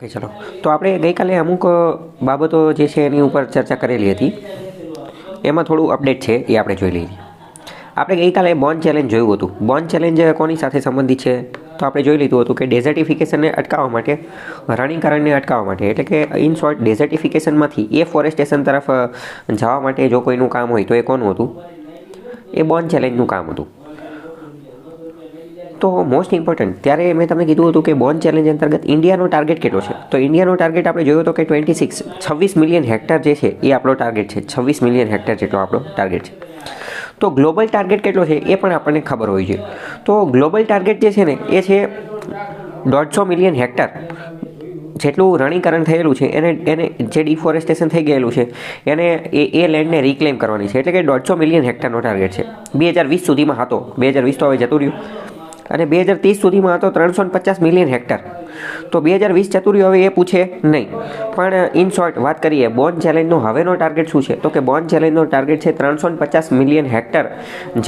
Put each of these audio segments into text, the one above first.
Okay ચલો, તો આપણે ગઈકાલે અમુક બાબતો જે છે એની ઉપર ચર્ચા કરેલી હતી. એમાં થોડું અપડેટ છે એ આપણે જોઈ લઈએ. આપણે ગઈકાલે બોન્ડ ચેલેન્જ જોયું હતું. બોન્ડ ચેલેન્જ કોની સાથે સંબંધિત છે? તો આપણે જોઈ લીધું હતું કે ડેઝર્ટિફિકેશનને અટકાવવા માટે, રણીકરણને અટકાવવા માટે, એટલે કે ઇન શોર્ટ ડેઝર્ટિફિકેશનમાંથી એફોરેસ્ટેશન તરફ જવા માટે જો કોઈનું કામ હોય તો એ કોનું હતું? એ બોન્ડ ચેલેન્જનું કામ હતું. તો મોસ્ટ ઇમ્પોર્ટન્ટ ત્યારે મેં તમને કીધું હતું કે બોન્ડ ચેલેન્જ અંતર્ગત ઇન્ડિયાનો ટાર્ગેટ કેટલો છે? તો ઇન્ડિયાનો ટાર્ગેટ આપણે જોયો હતો કે 26 મિલિયન હેક્ટર જે છે એ આપણો ટાર્ગેટ છે. 26 મિલિયન હેક્ટર જેટલો આપણો ટાર્ગેટ છે. તો ગ્લોબલ ટાર્ગેટ કેટલો છે એ પણ આપણને ખબર હોવી જોઈએ. તો ગ્લોબલ ટાર્ગેટ જે છે ને એ છે 150 મિલિયન હેક્ટર જેટલું રણીકરણ થયેલું છે, એને જે ડિફોરેસ્ટેશન થઈ ગયેલું છે એને એ લેન્ડને રિક્લેમ કરવાની છે. એટલે કે 150 મિલિયન હેક્ટરનો ટાર્ગેટ છે. 2020 સુધીમાં હતો. 2020 તો હવે જતું રહ્યું. અને 2030 સુધીમાં હતો 350 મિલિયન હેક્ટર. તો 2020 જતું રહ્યું, હવે એ પૂછે નહીં. પણ ઇન શોર્ટ વાત કરીએ બોન્ડ ચેલેન્જનો હવેનો ટાર્ગેટ શું છે? તો કે બોન્ડ ચેલેન્જનો ટાર્ગેટ છે 350 મિલિયન હેક્ટર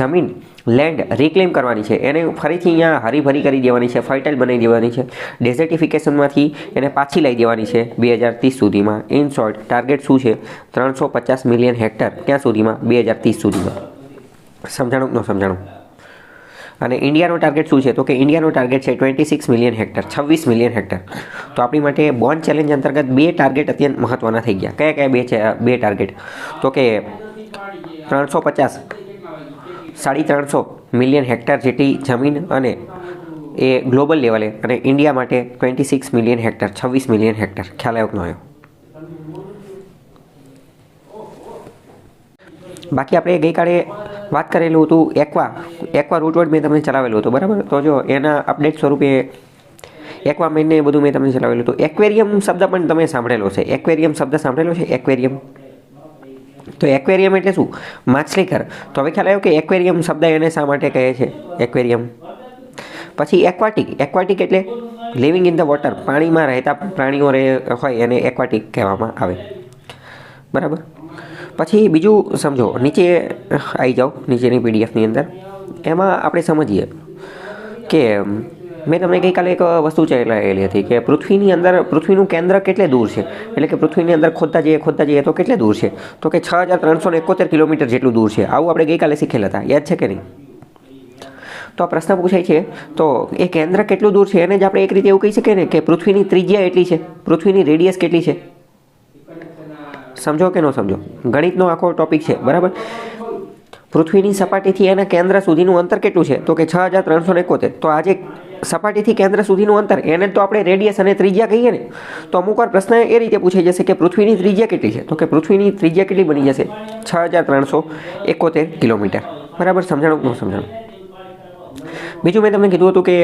જમીન, લેન્ડ રિક્લેમ કરવાની છે. એને ફરીથી અહીંયા હરીભરી કરી દેવાની છે, ફર્ટાઇલ બનાવી દેવાની છે. ડેઝર્ટિફિકેશનમાંથી એને પાછી લઈ દેવાની છે 2030 સુધીમાં. ઇન શોર્ટ ટાર્ગેટ શું છે? 350 મિલિયન હેક્ટર ક્યાં સુધીમાં? 2030 સુધીમાં. સમજાણું ન સમજાણું? અને ઇન્ડિયાનો ટાર્ગેટ શું છે? તો કે ઇન્ડિયાનો ટાર્ગેટ છે 26 મિલિયન હેક્ટર, 26 મિલિયન હેક્ટર. તો આપણી માટે બોન્ડ ચેલેન્જ અંતર્ગત બે ટાર્ગેટ અત્યંત મહત્ત્વના થઈ ગયા. કયા કયા બે ટાર્ગેટ? તો કે 350, 350 મિલિયન હેક્ટર જેટલી જમીન અને એ ગ્લોબલ લેવલે, અને ઇન્ડિયા માટે 26 મિલિયન હેક્ટર, 26 મિલિયન હેક્ટર. ખ્યાલ આવ્યો કે ન આવ્યો? બાકી આપણે ગઈકાલે વાત કરેલું હતું એક્વા રૂટવર્ડ મેં તમને ચલાવેલું હતું, બરાબર? તો જો એના અપડેટ સ્વરૂપે એક્વા મેનને એ બધું મેં તમને ચલાવેલું હતું. એક્વેરિયમ શબ્દ પણ તમે સાંભળેલો છે. એક્વેરિયમ શબ્દ સાંભળેલો છે? એક્વેરિયમ. તો એક્વેરિયમ એટલે શું? માછલીઘર. તો હવે ખ્યાલ આવ્યો કે એક્વેરિયમ શબ્દ એને શા માટે કહે છે? એક્વેરિયમ. પછી એક્વાટિક. એક્વાટિક એટલે લિવિંગ ઇન ધ વોટર, પાણીમાં રહેતા પ્રાણીઓ હોય એને એક્વાટિક કહેવામાં આવે, બરાબર? પછી બીજું સમજો, નીચે આવી જાઓ, નીચેની પીડીએફની અંદર. એમાં આપણે સમજીએ કે મેં તમને ગઈકાલે એક વસ્તુ ચલાવેલી હતી કે પૃથ્વીની અંદર પૃથ્વીનું કેન્દ્ર કેટલે દૂર છે, એટલે કે પૃથ્વીની અંદર ખોદતા જઈએ તો કેટલે દૂર છે? તો કે 6371 કિલોમીટર જેટલું દૂર છે. આવું આપણે ગઈકાલે શીખેલા હતા, યાદ છે કે નહીં? તો આ પ્રશ્ન પૂછાય છે તો એ કેન્દ્ર કેટલું દૂર છે એને જ આપણે એક રીતે એવું કહી શકીએ ને કે પૃથ્વીની ત્રિજ્યા એટલી છે, પૃથ્વીની રેડિયસ કેટલી છે. સમજો કે ન સમજો? ગણિતનો આખો ટોપિક છે, બરાબર? પૃથ્વીની સપાટીથી એના કેન્દ્ર સુધીનું અંતર કેટલું છે? તો કે 6371. તો આજે સપાટીથી કેન્દ્ર સુધીનું અંતર એને તો આપણે રેડિયસ અને ત્રિજ્યા કહીએ ને. તો અમુક વાર પ્રશ્ન એ રીતે પૂછાઈ જશે કે પૃથ્વીની ત્રિજ્યા કેટલી છે? તો કે પૃથ્વીની ત્રિજ્યા કેટલી બની જશે? 6371 કિલોમીટર. બરાબર? સમજાણું કે ન સમજાણું? બીજું મેં તમને કીધું હતું કે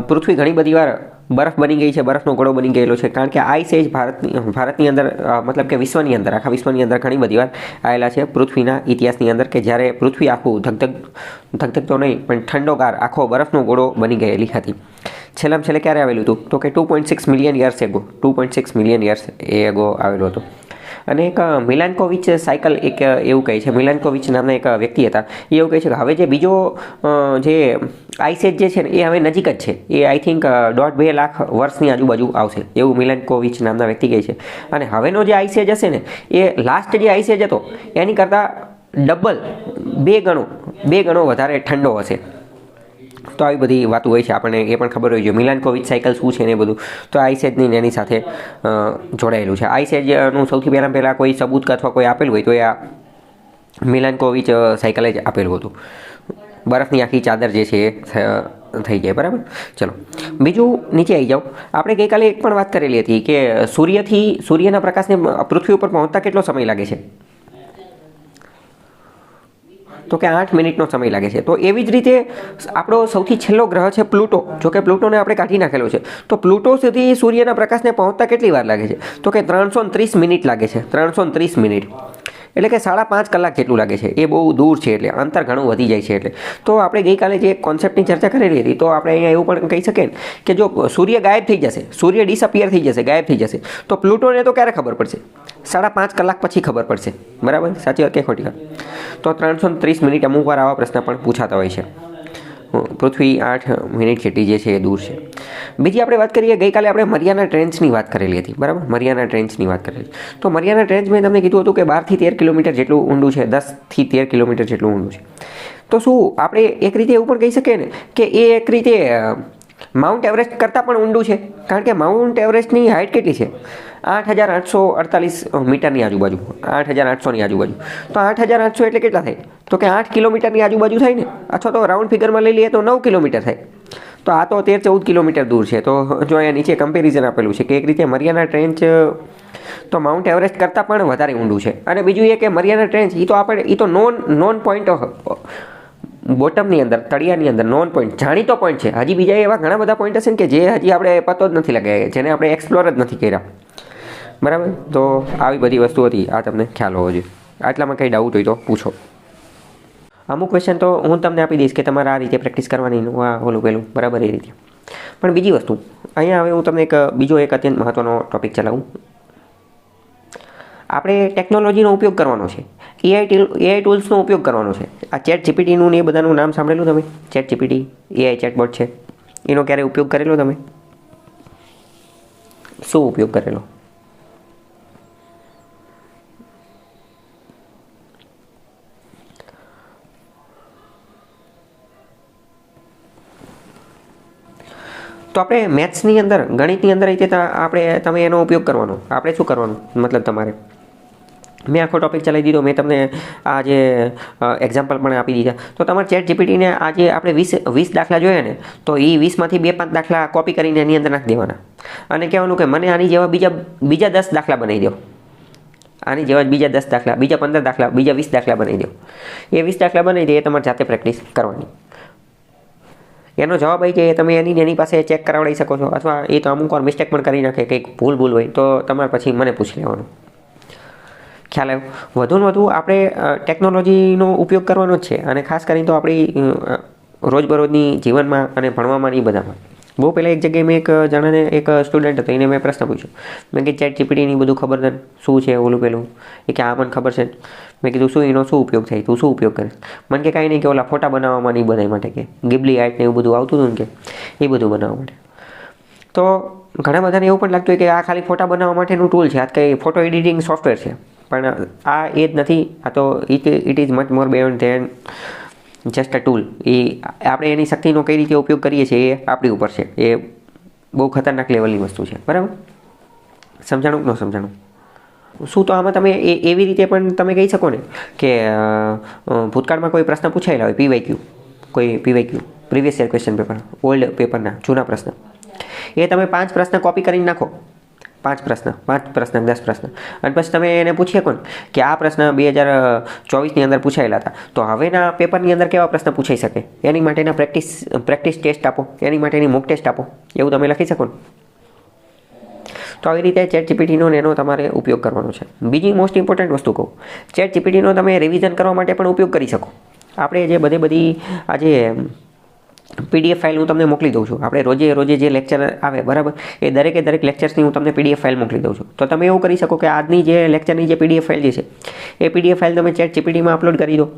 પૃથ્વી ઘણી બધી વાર બરફ બની ગઈ છે, બરફનો ગોળો બની ગયેલો છે, કારણ કે આઈસ એજ ભારતની અંદર, મતલબ કે વિશ્વની અંદર, આખા વિશ્વની અંદર ઘણી બધી વાર આવેલા છે પૃથ્વીના ઇતિહાસની અંદર, કે જ્યારે પૃથ્વી આખું ધગધગ તો નહીં પણ ઠંડોગાર આખો બરફનો ગોળો બની ગયેલી હતી. છેલ્લામાં છેલ્લે ક્યારે આવેલું હતું? તો કે 2.6 million years ago, 2.6 million years ago આવેલું હતું. અને એક મિલાન્કોવિચ સાયકલ એક એવું કહે છે, મિલાન્કોવિચ નામના એક વ્યક્તિ હતા, એ એવું કહે છે કે હવે જે બીજો જે આઈસેજ જે છે ને એ હવે નજીક જ છે. એ આઈ થિંક 1.5 લાખ વર્ષની આજુબાજુ આવશે, એવું મિલાન્કોવિચ નામના વ્યક્તિ કહે છે. અને હવેનો જે આઈસેજ હશે ને એ લાસ્ટ જે આઈસેજ હતો એની કરતાં ડબલ, બે ગણો વધારે ઠંડો હશે. તો આવી બધી વાતો હોય છે, આપણને એ પણ ખબર હોય છે મિલાન્કોવિચ સાયકલ શું છે ને એ બધું. તો આઈસેજની એની સાથે જોડાયેલું છે. આઈસેજનું સૌથી પહેલાં કોઈ સબૂત અથવા કોઈ આપેલું હોય તો એ આ મિલાન્કોવિચ સાયકલે જ આપેલું હતું. બરફની આખી ચાદર જે છે એ થઈ જાય, બરાબર? ચલો બીજું નીચે આવી જાઓ. આપણે ગઈકાલે એક પણ વાત કરેલી હતી કે સૂર્યના પ્રકાશને પૃથ્વી ઉપર પહોંચતા કેટલો સમય લાગે છે? તો કે 8 મિનિટનો સમય લાગે છે. તો એવી જ રીતે આપણો સૌથી છેલ્લો ગ્રહ છે પ્લુટો. જો કે પ્લુટોને આપણે કાઢી નાખેલો છે. તો પ્લુટો સુધી સૂર્યના પ્રકાશને પહોંચતા કેટલી વાર લાગે છે? તો કે 330 મિનિટ લાગે છે. 330 મિનિટ એટલે કે 5.5 કલાક જેટલું લાગે છે. એ બહુ દૂર છે, એટલે અંતર ઘણું વધી જાય છે. એટલે તો આપણે ગઈકાલે જે કોન્સેપ્ટની ચર્ચા કરેલી હતી, તો આપણે અહીંયા એવું પણ કહી શકીએ કે જો સૂર્ય ગાયબ થઈ જશે, સૂર્ય ડિસઅપિયર થઈ જશે, ગાયબ થઈ જશે, તો પ્લુટોને તો ક્યારે ખબર પડશે? 5.5 કલાક પછી ખબર પડશે, બરાબર? સાચી વાત કે ખોટી વાત? તો 330 મિનિટ અમુક વાર આવા પ્રશ્ન પણ પૂછાતા હોય છે. પૃથ્વી 8 મિનિટ જેટલી જે છે એ દૂર છે. બીજી આપણે વાત કરીએ, ગઈકાલે આપણે મરિયાના ટ્રેન્ચની વાત કરેલી હતી, બરાબર? મરિયાના ટ્રેન્ચની વાત કરેલી. તો મરિયાના ટ્રેન્ચ મેં તમને કીધું હતું કે 12 થી 13 કિલોમીટર જેટલું ઊંડું છે, 10 થી 13 કિલોમીટર જેટલું ઊંડું છે. તો શું આપણે એક રીતે એવું પણ કહી શકીએ ને કે એ એક રીતે માઉન્ટ એવરેસ્ટ કરતાં પણ ઊંડું છે? કારણ કે માઉન્ટ એવરેસ્ટની હાઇટ કેટલી છે? 8,848 મીટરની આજુબાજુ, 8,800ની આજુબાજુ. તો 8,800 એટલે કેટલા થાય? તો કે 8 કિલોમીટરની આજુબાજુ થાય ને, અથવા તો રાઉન્ડ ફિગરમાં લઈ લઈએ તો 9 કિલોમીટર થાય. તો આ તો 13-14 કિલોમીટર દૂર છે. તો જો અહીંયા નીચે કમ્પેરિઝન આપેલું છે કે એક રીતે મરિયાના ટ્રેન્ચ તો માઉન્ટ એવરેસ્ટ કરતાં પણ વધારે ઊંડું છે. અને બીજું એ કે મરિયાના ટ્રેન્ચ એ તો નોન પોઈન્ટ બોટમની અંદર, તળિયાની અંદર નોન પોઈન્ટ, જાણીતો પોઈન્ટ છે. હજી બીજા એવા ઘણા બધા પોઈન્ટ હશે ને કે જે હજી આપણે પતો જ નથી લગાવ્યા, જેને આપણે એક્સપ્લોર જ નથી કર્યા, બરાબર? તો આવી બધી વસ્તુ હતી, આ તમને ખ્યાલ હોવો જોઈએ. આટલામાં કંઈ ડાઉટ હોય તો પૂછો. અમુક ક્વેશ્ચન તો હું તમને આપી દઈશ કે તમારે આ રીતે પ્રેક્ટિસ કરવાની, ઓલું પેલું, બરાબર? એ રીતે. પણ બીજી વસ્તુ અહીંયા હવે હું તમને બીજો એક અત્યંત મહત્ત્વનો ટોપિક ચલાવું. આપણે ટેકનોલોજીનો ઉપયોગ કરવાનો છે, એઆઈ ટૂલ્સનો ઉપયોગ કરવાનો છે. આ ચેટ જીપીટીનું ને એ બધાનું નામ સાંભળેલું તમે? ચેટ જીપીટી એઆઈ ચેટબોટ છે, એનો ક્યારે ઉપયોગ કરેલો તમે? શું ઉપયોગ કરેલો? તો આપણે મેથ્સની અંદર, ગણિતની અંદર તમે એનો ઉપયોગ કરવાનો. આપણે શું કરવાનું? મતલબ તમારે, મેં આખો ટોપિક ચલાવી દીધો, મેં તમને આ જે એક્ઝામ્પલ પણ આપી દીધા. તો તમારે ચેટ જીપીટીને આજે આપણે 20 દાખલા જોઈએ ને, તો એ 20માંથી 2-5 દાખલા કોપી કરીને એની અંદર નાખી દેવાના અને કહેવાનું કે મને આની જેવા બીજા 10 દાખલા બનાવી દો. આની જેવા બીજા 10 દાખલા, બીજા 15 દાખલા, બીજા 20 દાખલા બનાવી દો. એ 20 દાખલા બનાવી દે, એ તમારે જાતે પ્રેક્ટિસ કરવાની. એનો જવાબ આવી જાય, તમે એની પાસે ચેક કરાવડાવી શકો છો. અથવા એ તો અમુક વાર મિસ્ટેક પણ કરી નાખે, કંઈક ભૂલ હોય તો તમારે પછી મને પૂછી લેવાનું. ખ્યાલ આવ્યો? વધુને વધુ આપણે ટેકનોલોજીનો ઉપયોગ કરવાનો જ છે. અને ખાસ કરીને તો આપણી રોજબરોજની જીવનમાં અને ભણવામાં એ બધામાં. બહુ પહેલાં એક જગ્યાએ મેં એક જણાને, એક સ્ટુડન્ટ હતો, એને મેં પ્રશ્ન પૂછ્યો. મેં કે ચેટ જીપીટીની બધું ખબર છે, શું છે ઓલું પેલું? એ કે આ મને ખબર છે. મેં કીધું શું એનો શું ઉપયોગ થાય? તું શું ઉપયોગ કરે? મને કે કાંઈ નહીં, કે ઓલા ફોટા બનાવવામાં નહીં, બધા માટે કે ગિબલી આર્ટ ને એવું બધું આવતું હતું ને, કે એ બધું બનાવવા માટે. તો ઘણા બધાને એવું પણ લાગતું હોય કે આ ખાલી ફોટા બનાવવા માટેનું ટૂલ છે, આ કંઈ ફોટો એડિટિંગ સોફ્ટવેર છે. પણ આ એ જ નથી. આ તો it is much more beyond than just a tool. એ આપણે એની શક્તિનો કઈ રીતે ઉપયોગ કરીએ છીએ એ આપણી ઉપર છે. એ બહુ ખતરનાક લેવલની વસ્તુ છે, બરાબર? સમજાણું કે ન સમજાણું? શું તો આમાં તમે એવી રીતે પણ તમે કહી શકો ને કે ભૂતકાળમાં કોઈ પ્રશ્ન પૂછાયેલા હોય, PYQ, previous year question paper, old પેપરના જૂના પ્રશ્ન, એ તમે 5 પ્રશ્ન કોપી કરીને નાખો. 5 પ્રશ્ન, 10 પ્રશ્ન, અને પછી તમે એને પૂછી શકો ને કે આ પ્રશ્ન 2024ની અંદર પૂછાયેલા હતા, તો હવેના પેપરની અંદર કેવા પ્રશ્ન પૂછાઈ શકે? એની માટેના પ્રેક્ટિસ ટેસ્ટ આપો, એની માટેની મોક ટેસ્ટ આપો, એવું તમે લખી શકો ને. તો આવી રીતે ચેટ જીપીટીનો એનો તમારે ઉપયોગ કરવાનો છે. બીજી મોસ્ટ ઇમ્પોર્ટન્ટ વસ્તુ કહું, ચેટ જીપીટીનો તમે રિવિઝન કરવા માટે પણ ઉપયોગ કરી શકો. આપણે જે બધી આજે PDF ફાઇલ હું તમને મોકલી દઉં છું. આપણે રોજે જે લેક્ચર આવે, બરાબર, એ દરેક લેક્ચર્સની હું તમને PDF ફાઇલ મોકલી દઉં છું. તો તમે એવું કરી શકો કે આજની જે લેક્ચરની જે PDF ફાઇલ જે છે, એ PDF ફાઇલ તમે ચેટ જીપીટીમાં અપલોડ કરી દો.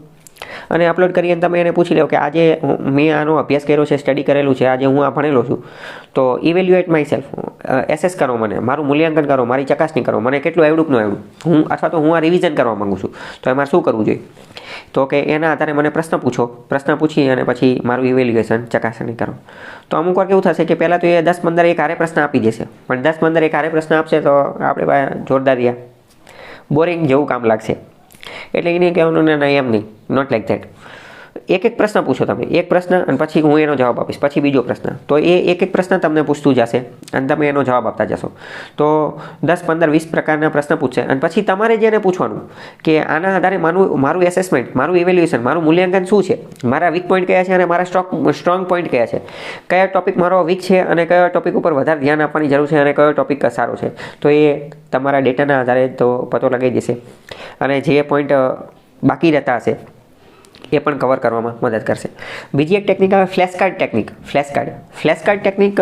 અને અપલોડ કરીને તમે એને પૂછી લો કે આજે મેં આનો અભ્યાસ કર્યો છે, સ્ટડી કરેલું છે, આજે હું આ ભણેલો છું, તો ઇવેલ્યુએટ માય સેલ્ફ, એસેસ કરો મને, મારું મૂલ્યાંકન કરો, મારી ચકાસણી કરો, મને કેટલું આવડું કે ન આવડું, અથવા તો હું આ રિવિઝન કરવા માગું છું, તો એમાં શું કરવું જોઈએ? તો કે એના આધારે મને પ્રશ્ન પૂછી અને પછી મારું ઇવેલ્યુએશન, ચકાસણી કરો. તો અમુક વાર કેવું થશે કે પહેલાં તો એ 10-15 એક હારે પ્રશ્ન આપી દેશે, પણ 10-15 એક હારે પ્રશ્ન આપશે તો આપણે પાસે જોરદાર રહ્યા, બોરિંગ જેવું કામ લાગશે. એટલે એને કહેવાનું ના, એમ નહીં, નોટ લાઈક ધેટ. એક પ્રશ્ન પૂછો તમે, એક પ્રશ્ન, અને પછી હું એનો જવાબ આપીશ, પછી બીજો પ્રશ્ન. તો એ એક પ્રશ્ન તમને પૂછતું જશે અને તમે એનો જવાબ આપતા જશો. તો 10, 15, 20 પ્રકારના પ્રશ્ન પૂછશે, અને પછી તમારે જેને પૂછવાનું કે આના આધારે મારું એસેસમેન્ટ, મારું ઇવેલ્યુએશન, મારું મૂલ્યાંકન શું છે, મારા વીક પોઈન્ટ કયા છે અને મારા સ્ટ્રોંગ પોઈન્ટ કયા છે, કયો ટોપિક મારો વીક છે અને કયો ટોપિક ઉપર વધારે ધ્યાન આપવાની જરૂર છે અને કયો ટોપિક સારો છે. તો એ તમારા ડેટાના આધારે તો પતો લગાવી દેશે, અને જે પોઈન્ટ બાકી રહેતા હશે એ પણ કવર કરવામાં મદદ કરશે. બીજી એક ટેકનિક આવે flash card technique. Flash card technique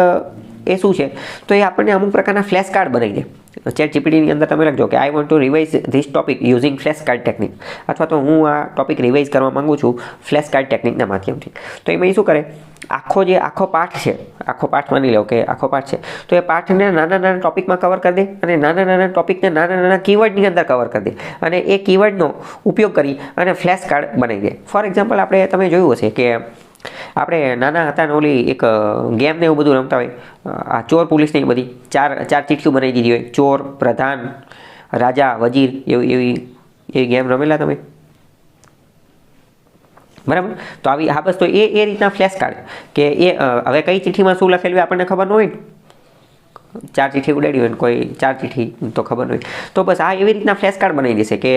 એ શું છે? તો એ આપણને અમુક પ્રકારના ફ્લેશ કાર્ડ બનાવી દે. ચેટ જીપીટીની અંદર તમે લખજો કે I want to revise this topic using flash card technique, અથવા તો હું આ ટોપિક રિવાઇઝ કરવા માંગુ છું ફ્લેશ કાર્ડ ટેકનિકના માધ્યમથી. તો એમાં શું કરે, આખો પાઠ છે, આખો પાઠ માની લો કે આખો પાઠ છે, તો એ પાઠને નાના ટોપિકમાં કવર કરી દે અને નાના ટોપિકને નાના કીવર્ડની અંદર કવર કરી દે અને એ કીવર્ડનો ઉપયોગ કરી અને ફ્લેશ કાર્ડ બનાવી દે. ફોર એક્ઝામ્પલ આપણે તમે જોયું હશે કે આપણે નાના હતા ને ઓલી એક ગેમ ને એવું બધું રમતા હોય, આ ચોર પોલીસની બધી ચાર ચીઠીઓ બનાવી દીધી હોય, ચોર, પ્રધાન, રાજા, વજીર, એવી ગેમ રમેલા તમે? બરાબર. તો આવી બસ તો એ રીતના ફ્લેશ કાર્ડ કે એ હવે કઈ ચિઠ્ઠીમાં શું લખેલું હોય આપણને ખબર ન હોય ને, 4 ચિઠ્ઠી ઉડાડી હોય ને કોઈ 4 ચિઠ્ઠી તો ખબર ન હોય, તો બસ આ એવી રીતના ફ્લેશ કાર્ડ બનાવી દેશે કે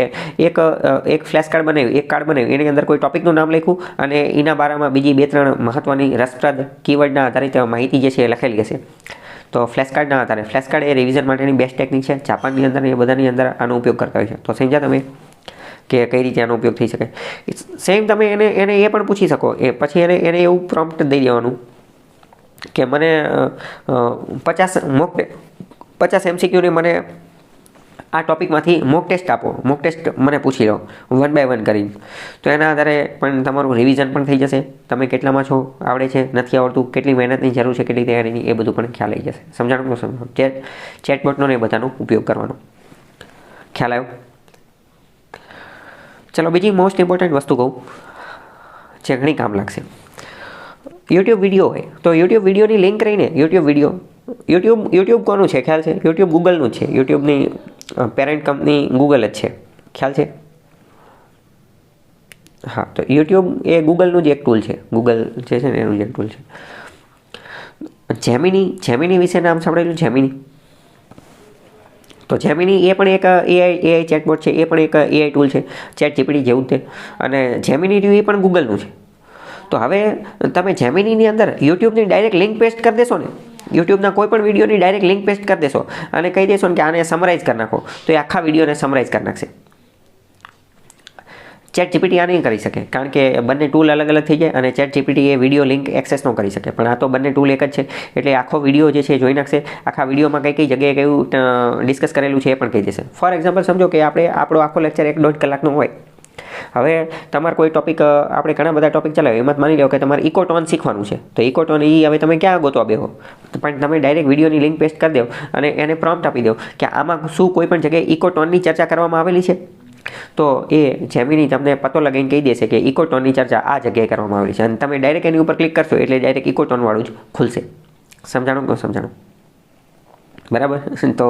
એક ફ્લેશ કાર્ડ બનાવ્યું, એક કાર્ડ બનાવ્યું, એની અંદર કોઈ ટોપિકનું નામ લખ્યું અને એના બારામાં બીજી 2-3 મહત્વની રસપ્રદ કીવર્ડના આધારિત માહિતી જે છે એ લખેલી હશે. તો ફ્લેશ કાર્ડના આધારે ફ્લેશ કાર્ડ એ રિવિઝન માટેની બેસ્ટ ટેકનિક છે. જાપાનની અંદર એ બધાની અંદર આનો ઉપયોગ કરતા હોય છે. તો સમજ્યા તમે કે કઈ રીતે આનો ઉપયોગ થઈ શકે. સેમ તમે એને એ પણ પૂછી શકો, એ પછી એને એવું પ્રોમ્પ્ટ દઈ દેવાનું કે મને 50 MCQની મને આ ટોપિકમાંથી મોક ટેસ્ટ આપો, મોક ટેસ્ટ મને પૂછી લો 1 by 1 કરીને. તો એના આધારે પણ તમારું રિવિઝન પણ થઈ જશે, તમે કેટલામાં છો, આવડે છે, નથી આવડતું, કેટલી મહેનતની જરૂર છે, કેટલી તૈયારીની, એ બધું પણ ખ્યાલ આવી જશે. સમજાણું? ચેટબોટનો એ બધાનો ઉપયોગ કરવાનો ખ્યાલ આવ્યો? ચલો બીજી મોસ્ટ ઇમ્પોર્ટન્ટ વસ્તુ કહું જે ઘણી કામ લાગશે. યુટ્યુબ વિડીયો હોય તો યુટ્યુબ વિડીયોની લિંક રહીને યુટ્યુબ કોનું છે ખ્યાલ છે? યુટ્યુબ ગૂગલનું છે. યુટ્યુબની પેરેન્ટ કંપની ગૂગલ જ છે, ખ્યાલ છે? હા, તો યુટ્યુબ એ ગૂગલનું જ એક ટૂલ છે, ગૂગલ જે છે ને એનું જ એક ટૂલ છે. જેમિની વિશે નામ સાંભળેલું? તો જેમિની એ પણ એક એઆઈ ચેટબોટ છે, એ પણ એક એઆઈ ટૂલ છે, ચેટ જીપીટી જેવું જ તે. અને જેમિની રહ્યું એ પણ ગૂગલનું છે. તો હવે તમે જેમિનીની અંદર યુટ્યુબની ડાયરેક્ટ લિંક પેસ્ટ કરી દેશો ને, યુટ્યુબના કોઈ પણ વિડીયોની ડાયરેક્ટ લિંક પેસ્ટ કરી દેશો અને કહી દેશો ને કે આને સમરાઇઝ કરી નાખો, તો એ આખા વિડીયોને સમરાઇઝ કરી નાખશે. ચેટ જીપીટી આ નહીં કરી શકે, કારણ કે બંને ટૂલ અલગ થઈ જાય અને ચેટ જીપીટી એ વિડીયો લિંક એક્સેસ ન કરી શકે. પણ આ તો બંને ટૂલ એક જ છે, એટલે આખો વિડીયો જે છે જોઈ નાખશે. આખા વિડીયોમાં કઈ જગ્યાએ કયું ડિસ્કસ કરેલું છે એ પણ કહી દેશે. ફોર એક્ઝામ્પલ સમજો કે આપણો આખો લેક્ચર 1-1.5 કલાકનો હોય. હવે તમારે કોઈ ટોપિક, આપણે ઘણા બધા ટોપિક ચલાવ્યો, એમાં માની લો કે તમારે ઇકોટોન શીખવાનું છે, તો ઇકોટોન હવે તમે ક્યાં ગોતવા બેહો? પણ તમે ડાયરેક્ટ વિડીયોની લિંક પેસ્ટ કરી દો અને એને પ્રોમ્પ્ટ આપી દો કે આમાં શું કોઈ પણ જગ્યાએ ઇકોટોનની ચર્ચા કરવામાં આવેલી છે, તો એ જેમિની તમને પતો લગાવીને કહી દેશે કે ઇકોટોનની ચર્ચા આ જગ્યાએ કરવામાં આવેલી છે, અને તમે ડાયરેક્ટ એની ઉપર ક્લિક કરશો એટલે ડાયરેક્ટ ઇકોટોનવાળું જ ખુલશે. સમજાણું તો સમજાણું? બરાબર. તો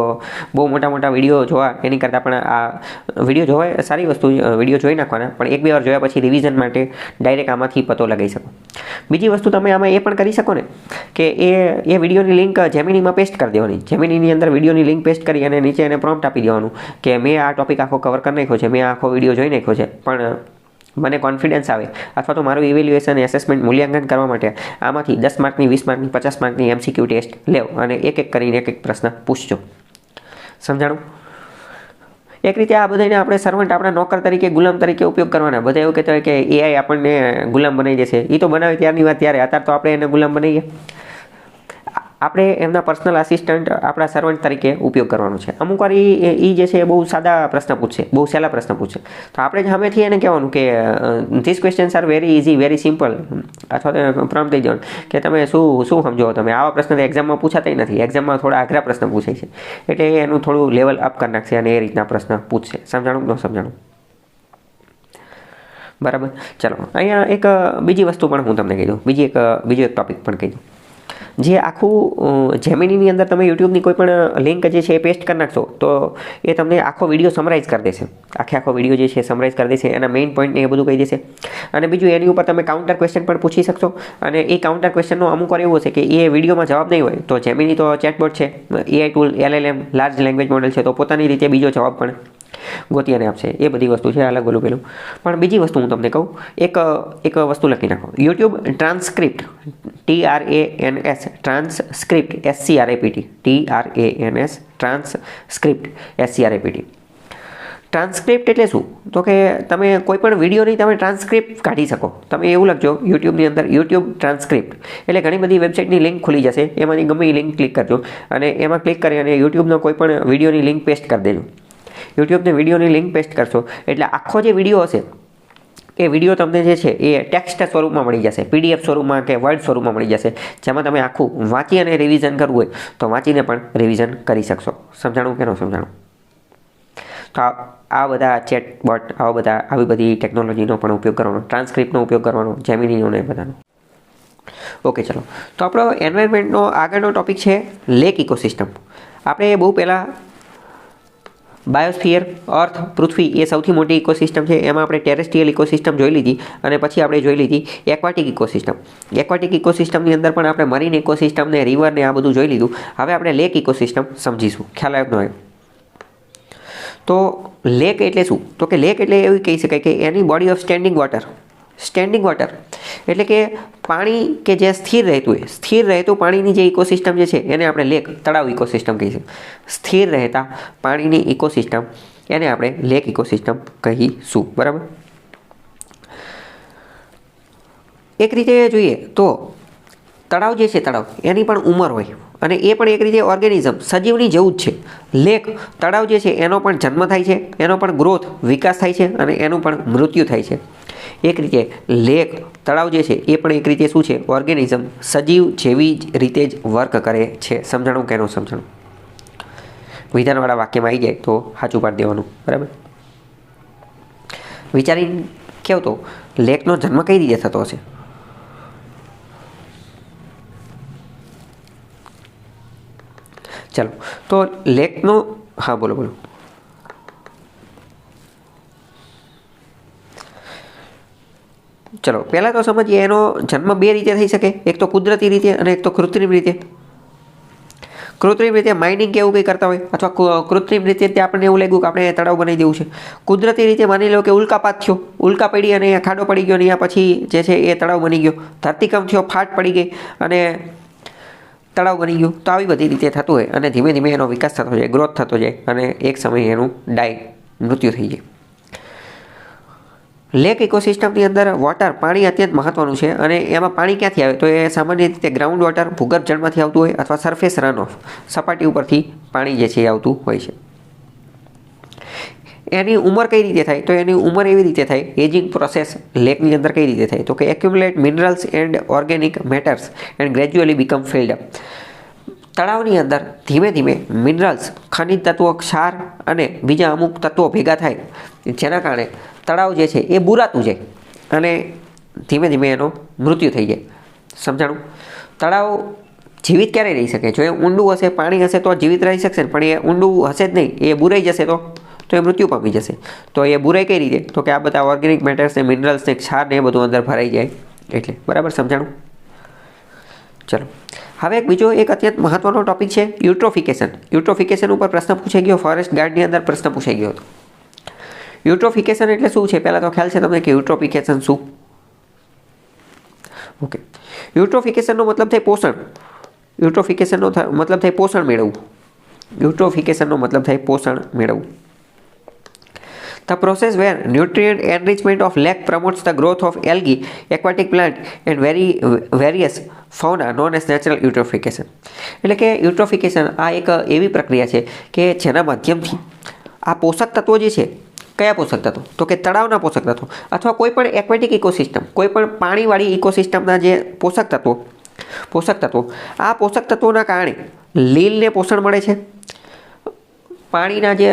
બહુ મોટા વિડીયો જોવા એની કરતાં પણ આ વિડીયો જોવા સારી વસ્તુ, વિડીયો જોઈ નાખવાના, પણ 1-2 વાર જોયા પછી રિવિઝન માટે ડાયરેક્ટ આમાંથી પતો લગાવી શકો. બીજી વસ્તુ તમે આમાં એ પણ કરી શકો ને કે એ વિડીયોની લિંક જેમિનીમાં પેસ્ટ કરી દેવાની. જેમિનીની અંદર વિડીયોની લિંક પેસ્ટ કરી અને નીચે એને પ્રોમ્પ્ટ આપી દેવાનું કે મેં આ ટોપિક આખો કવર કરી નાખ્યો છે, મેં આખો વિડીયો જોઈ નાખ્યો છે, પણ મને કોન્ફિડન્સ આવે અથવા તો મારું ઇવેલ્યુએશન એસેસમેન્ટ મૂલ્યાંકન કરવા માટે આમાંથી 10 માર્કની, 20 માર્કની, 50 માર્કની MCQ ટેસ્ટ લેવ અને એક કરીને એક પ્રશ્ન પૂછજો. સમજાણું? એક રીતે આ બધાને આપણે સર્વન્ટ, આપણા નોકર તરીકે, ગુલામ તરીકે ઉપયોગ કરવાના. બધા એવું કહેતા હોય કે એઆઈ આપણને ગુલામ બનાવી દેશે. એ તો બનાવે ત્યારની વાત ત્યારે, અત્યારે તો આપણે એને ગુલામ બનાવીએ. આપણે એમના પર્સનલ આસિસ્ટન્ટ, આપણા સર્વન્ટ તરીકે ઉપયોગ કરવાનો છે. અમુક વાર એ જે છે એ બહુ સાદા પ્રશ્ન પૂછશે, બહુ સહેલા પ્રશ્ન પૂછશે, તો આપણે જ સામેથી એને કહેવાનું કે this questions are very easy, very simple, અથવા તો પ્રોમ્પ્ટ દઈ દેવાનું કે તમે શું સમજો, તમે આવા પ્રશ્ન એક્ઝામમાં પૂછાતા નથી, એક્ઝામમાં થોડા આઘરા પ્રશ્ન પૂછાય છે, એટલે એનું થોડું લેવલ અપ કરી નાખશે અને એ રીતના પ્રશ્ન પૂછશે. સમજાણું ન સમજાણું? બરાબર. ચલો અહીંયા એક બીજી વસ્તુ પણ હું તમને કહી દઉં, બીજો એક ટોપિક પણ કહી દઉં. જે આખું જેમિનીની અંદર તમે યુટ્યુબની કોઈ પણ લિંક જે છે એ પેસ્ટ કરી નાખશો તો એ તમને આખો વિડીયો સમરાઇઝ કરી દેશે. આખો વિડીયો જે છે સમરાઇઝ કરી દેશે, એના મેઇન પોઈન્ટને એ બધું કહી દેશે. અને બીજું એની ઉપર તમે કાઉન્ટર ક્વેશ્ચન પણ પૂછી શકશો, અને એ કાઉન્ટર ક્વેશ્ચનનો અમુક વાર એવું હશે કે એ વિડીયોમાં જવાબ નહીં હોય તો જેમિની તો ચેટબોટ છે, AI tool, LLM, large language model છે, તો પોતાની રીતે બીજો જવાબ પણ ગોતી અને આપશે. એ બધી વસ્તુ છે, અલગ પેલું. પણ બીજી વસ્તુ હું તમને કહું, એક વસ્તુ લખી નાખો. YouTube transcript, TRANS, transcript, SCRIPT, TRANS, transcript, SCRIPT. Transcript એટલે શું? તો કે તમે કોઈ પણ વિડીયોની તમે ટ્રાન્સક્રિપ્ટ કાઢી શકો. તમે એવું લખજો યુટ્યુબની અંદર યુટ્યુબ ટ્રાન્સક્રિપ્ટ એટલે ઘણી બધી વેબસાઇટની લિંક ખુલી જશે. એમાંની ગમે એ લિંક ક્લિક કરજો અને એમાં ક્લિક કરી અને યુટ્યુબનો કોઈ પણ વિડીયોની લિંક પેસ્ટ કરી દેજો. યુટ્યુબની વિડીયોની લિંક પેસ્ટ કરશો એટલે આખો જે વિડીયો હશે એ વિડીયો તમને જે છે એ ટેક્સ્ટ સ્વરૂપમાં મળી જશે, PDF સ્વરૂપમાં કે વર્ડ સ્વરૂપમાં મળી જશે, જેમાં તમે આખું વાંચી અને રિવિઝન કરવું હોય તો વાંચીને પણ રિવિઝન કરી શકશો. સમજાણું કે ન સમજાણું? તો આ બધા ચેટબોટ આવી બધી ટેકનોલોજીનો પણ ઉપયોગ કરવાનો, ટ્રાન્સક્રિપ્ટનો ઉપયોગ કરવાનો, જેમિનીનો ને બધાનો. ઓકે, ચલો. તો આપણો એન્વાયરમેન્ટનો આગળનો ટોપિક છે લેક ઇકોસિસ્ટમ. આપણે બહુ પહેલાં બાયોસ્ફિયર, અર્થ, પૃથ્વી એ સૌથી મોટી ઇકોસિસ્ટમ છે. એમાં આપણે ટેરેસ્ટ્રીયલ ઇકોસિસ્ટમ જોઈ લીધી અને પછી આપણે જોઈ લીધી એક્વાટિક ઇકોસિસ્ટમ. એક્વાટિક ઇકોસિસ્ટમની અંદર પણ આપણે મરીન ઇકોસિસ્ટમ ને રિવર ને આ બધું જોઈ લીધું. હવે આપણે લેક ઇકોસિસ્ટમ સમજીશું. ખ્યાલ આવ્યો ન આવ્યો? તો લેક એટલે શું? તો કે લેક એટલે એવું કહી શકાય કે any body of standing water. Standing water એટલે કે પાણી કે જે સ્થિર રહેતું હોય, સ્થિર રહેતું પાણીની જે ઇકોસિસ્ટમ જે છે એને આપણે લેક, તળાવ ઇકોસિસ્ટમ કહીશું. સ્થિર રહેતા પાણીની ઇકોસિસ્ટમ એને આપણે લેક ઇકોસિસ્ટમ કહીશું. બરાબર? એક રીતે જોઈએ તો તળાવ જે છે, તળાવ એની પણ ઉંમર હોય અને એ પણ એક રીતે ઓર્ગેનિઝમ, સજીવની જેવું જ છે. લેક, તળાવ જે છે એનો પણ જન્મ થાય છે, એનો પણ ગ્રોથ, વિકાસ થાય છે અને એનું પણ મૃત્યુ થાય છે. એક રીતે લેક, તળાવ જે છે એ પણ એક રીતે શું છે? ઓર્ગેનિઝમ, સજીવ જેવી જ રીતે જ વર્ક કરે છે. સમજાણું કે ન સમજાણું? વિધાનવાળા વાક્યમાં આવી જાય તો સાચું પાડી દેવાનું. બરાબર? વિચારીને કહો તો લેકનો જન્મ કઈ રીતે થતો હશે? ચાલો, તો લેકનો, હા બોલો બોલો. ચલો, પહેલાં તો સમજીએ એનો જન્મ બે રીતે થઈ શકે. એક તો કુદરતી રીતે અને એક તો કૃત્રિમ રીતે. કૃત્રિમ રીતે માઇનિંગ કે એવું કંઈ કરતા હોય અથવા કૃત્રિમ રીતે આપણને એવું લાગ્યું કે આપણે તળાવ બનાવી દેવું છે. કુદરતી રીતે માની લો કે ઉલ્કાપાત થયો, ઉલ્કા પડી અને ખાડો પડી ગયો અને અહીંયા પછી જે છે એ તળાવ બની ગયો. ધરતીકંપ થયો, ફાટ પડી ગઈ અને તળાવ બની ગયું. તો આવી બધી રીતે થતું હોય અને ધીમે ધીમે એનો વિકાસ થતો જાય, ગ્રોથ થતો જાય અને એક સમયે એનું મૃત્યુ થઈ જાય. લેક ઇકોસિસ્ટમની અંદર વોટર, પાણી અત્યંત મહત્વનું છે અને એમાં પાણી ક્યાંથી આવે? તો એ સામાન્ય રીતે ગ્રાઉન્ડ વોટર, ભૂગર્ભ જળમાંથી આવતું હોય અથવા સરફેસ રન ઓફ, સપાટી ઉપરથી પાણી જે છે એ આવતું હોય છે. એની ઉંમર કઈ રીતે થાય? તો એની ઉંમર એવી રીતે થાય, એજિંગ પ્રોસેસ લેકની અંદર કઈ રીતે થાય? તો કે accumulate minerals and organic matters and gradually become field up. તળાવની અંદર ધીમે ધીમે મિનરલ્સ, ખનિજ તત્વો, ક્ષાર અને બીજા અમુક તત્વો ભેગા થાય, જેના કારણે તળાવ જે છે એ બુરાતું જાય અને ધીમે ધીમે એનો મૃત્યુ થઈ જાય. સમજાણું? તળાવ જીવિત ક્યારે રહી શકે? જો એ ઊંડું હશે, પાણી હશે તો જીવિત રહી શકશે ને, પણ એ ઊંડું હશે જ નહીં, એ બુરાઈ જશે તો એ મૃત્યુ પામી જશે. તો એ બુરાઈ કઈ રીતે? તો કે આ બધા ઓર્ગેનિક મેટર્સ ને, મિનરલ્સ ને, ક્ષાર ને એ બધું અંદર ભરાઈ જાય એટલે. બરાબર? સમજાણું? ચલો, હવે બીજો એક અત્યંત મહત્વનો ટોપિક છે યુટ્રોફિકેશન. યુટ્રોફિકેશન ઉપર પ્રશ્ન પૂછાઈ ગયો, ફોરેસ્ટ ગાર્ડની અંદર પ્રશ્ન પૂછાઈ ગયો હતો. યુટ્રોફિકેશન એટલે શું છે? પહેલાં તો ખ્યાલ છે તમને કે યુટ્રોફિકેશન શું? ઓકે, યુટ્રોફિકેશનનો મતલબ થાય પોષણ. યુટ્રોફિકેશનનો મતલબ થાય પોષણ મેળવવું. યુટ્રોફિકેશનનો મતલબ થાય પોષણ મેળવવું. The process where nutrient enrichment of lake promotes the growth of algae, aquatic plant and various fauna known as natural eutrophication. એટલે કે યુટ્રોફિકેશન આ એક એવી પ્રક્રિયા છે કે જેના માધ્યમથી આ પોષક તત્વો જે છે, કયા પોષક તત્વો? તો કે તળાવના પોષક તત્વો અથવા કોઈ પણ એક્વેટિક ઇકોસિસ્ટમ, કોઈ પણ પાણીવાળી ઇકોસિસ્ટમના જે પોષક તત્વો, આ પોષક તત્વોના કારણે લીલને પોષણ મળે છે, પાણીના જે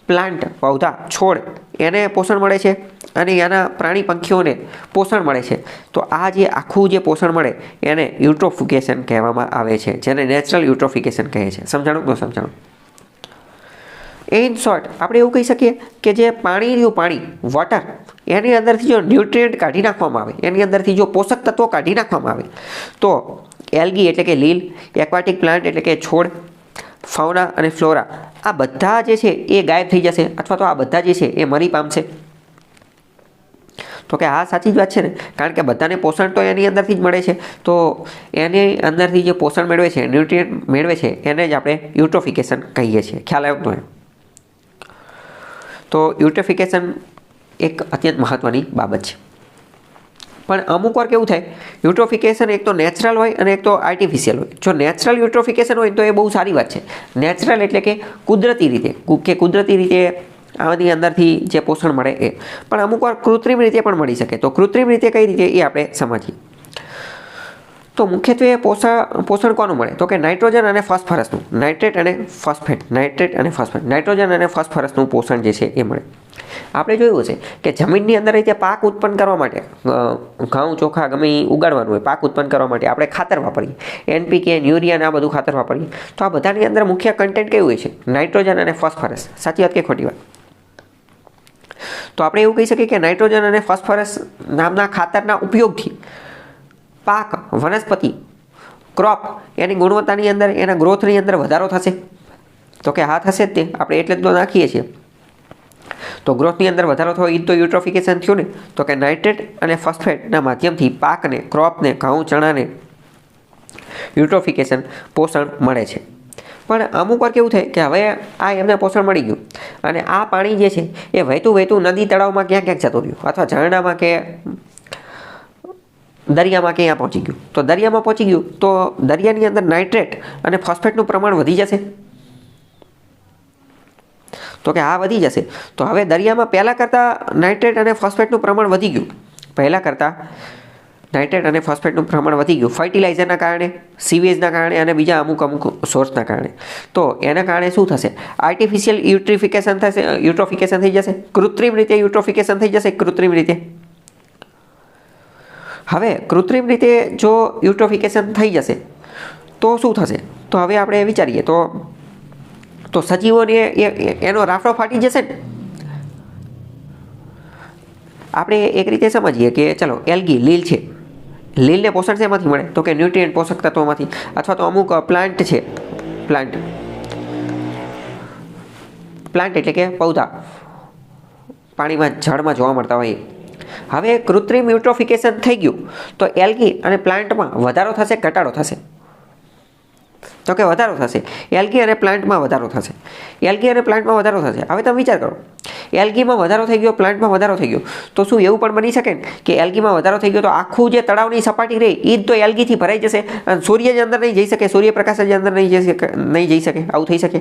પ્લાન્ટ, પૌધા, છોડ એને પોષણ મળે છે અને એના પ્રાણી પંખીઓને પોષણ મળે છે. તો આ જે આખું જે પોષણ મળે એને યુટ્રોફિકેશન કહેવામાં આવે છે, જેને નેચરલ યુટ્રોફિકેશન કહે છે. સમજાણું કે સમજાણું? ઇન શોર્ટ આપણે એવું કહી શકીએ કે જે પાણી, વોટર, એની અંદરથી જો ન્યુટ્રિયન્ટ કાઢી નાખવામાં આવે, એની અંદરથી જો પોષક તત્વો કાઢી નાખવામાં આવે તો એલ્ગી એટલે કે લીલ, એક્વાટિક પ્લાન્ટ એટલે કે છોડ, ફાઉના અને ફ્લોરા આ બધા જે છે એ ગાયબ થઈ જશે અથવા તો આ બધા જે છે એ મરી પામશે. તો કે હા, સાચી જ વાત છે ને, કારણ કે બધાને પોષણ તો એની અંદરથી જ મળે છે. તો એની અંદરથી જે પોષણ મેળવે છે, ન્યુટ્રિયન્ટ મેળવે છે, એને જ આપણે યુટ્રોફિકેશન કહીએ છીએ. ખ્યાલ આવ્યો તો? તો યુટ્રોફિકેશન એક અત્યંત મહત્ત્વની બાબત છે. પણ અમુક વાર કેવું થાય, યુટ્રોફિકેશન એક તો નેચરલ હોય અને એક તો આર્ટિફિશિયલ હોય. જો નેચરલ યુટ્રોફિકેશન હોય તો એ બહુ સારી વાત છે. નેચરલ એટલે કે કુદરતી રીતે આની અંદરથી જે પોષણ મળે એ. પણ અમુક વાર કૃત્રિમ રીતે પણ મળી શકે. તો કૃત્રિમ રીતે કઈ રીતે એ આપણે સમજીએ. તો મુખ્યત્વે પોષણ કોનું મળે? તો કે નાઇટ્રોજન અને ફોસ્ફરસનું, નાઇટ્રેટ અને ફોસ્ફેટ, નાઇટ્રોજન અને ફોસ્ફરસનું પોષણ જે છે એ મળે. આપણે જોયું છે કે જમીનની અંદર રીતે પાક ઉત્પન્ન કરવા માટે, ઘઉં ચોખા ગમે એ ઉગાડવાનું હોય, પાક ઉત્પન્ન કરવા માટે આપણે ખાતર વાપરીએ, NPK, યુરિયા આ બધું ખાતર વાપરીએ. તો આ બધાની અંદર મુખ્ય કન્ટેન્ટ કેવું હોય છે? નાઇટ્રોજન અને ફોસ્ફરસ. સાચી વાત કે ખોટી વાત? તો આપણે એવું કહી શકીએ કે નાઇટ્રોજન અને ફોસ્ફરસ નામના ખાતરના ઉપયોગથી પાક, વનસ્પતિ, ક્રોપ એની ગુણવત્તાની અંદર, એના ગ્રોથની અંદર વધારો થશે. તો કે હા થશે જ તે, આપણે એટલે જ તો નાખીએ છીએ. તો ગ્રોથની અંદર વધારો થયો એ તો યુટ્રોફિકેશન થયું ને. તો કે નાઇટ્રેટ અને ફોસ્ફેટના માધ્યમથી પાકને, ક્રોપને, ઘઉં ચણાને યુટ્રોફિકેશન પોષણ મળે છે. પણ અમુક વાર કેવું થાય કે હવે આ એમને પોષણ મળી ગયું અને આ પાણી જે છે એ વહેતું નદી તળાવમાં ક્યાંક જતું રહ્યું, અથવા ઝરણામાં કે દરિયામાં ક્યાં પહોંચી ગયું. તો દરિયામાં પહોંચી ગયું તો દરિયાની અંદર નાઇટ્રેટ અને ફોસ્ફેટનું પ્રમાણ વધી જશે. તો કે હા વધી જશે. તો હવે દરિયામાં પહેલાં કરતાં નાઇટ્રેટ અને ફોસ્ફેટનું પ્રમાણ વધી ગયું. પહેલાં કરતાં નાઇટ્રેટ અને ફોસ્ફેટનું પ્રમાણ વધી ગયું ફર્ટિલાઇઝરના કારણે, સીવેજના કારણે અને બીજા અમુક સોર્સના કારણે. તો એના કારણે શું થશે? આર્ટિફિશિયલ યુટ્રોફિકેશન થશે, યુટ્રોફિકેશન થઈ જશે. કૃત્રિમ રીતે યુટ્રોફિકેશન થઈ જશે. કૃત્રિમ રીતે હવે કૃત્રિમ રીતે જો યુટ્રોફિકેશન થઈ જશે તો શું થશે? તો હવે આપણે વિચારીએ તો સજીવોને એનો રાફડો ફાટી જશે ને. આપણે એક રીતે સમજીએ કે ચલો એલ્ગી, લીલ છે, લીલને પોષણ શેમાંથી મળે? તો કે ન્યુટ્રિયન્ટ, પોષક તત્વોમાંથી. અથવા તો અમુક પ્લાન્ટ છે, પ્લાન્ટ એટલે કે પૌધા, પાણીમાં, જળમાં જોવા મળતા હોય. હવે કૃત્રિમ યુટ્રોફિકેશન થઈ ગયું તો એલ્ગી અને પ્લાન્ટમાં વધારો થશે, ઘટાડો થશે? તો કે વધારો થશે. એલ્ગી અને પ્લાન્ટમાં વધારો થશે. હવે તમે વિચાર કરો, એલ્ગીમાં વધારો થઈ ગયો, પ્લાન્ટમાં વધારો થઈ ગયો, તો શું એવું પણ બની શકે ને કે એલ્ગીમાં વધારો થઈ ગયો તો આખું જે તળાવની સપાટી રહી એ જ તો એલ્ગીથી ભરાઈ જશે અને સૂર્ય જ અંદર નહીં જઈ શકે, સૂર્યપ્રકાશ જ અંદર નહીં જઈ શકે? આવું થઈ શકે?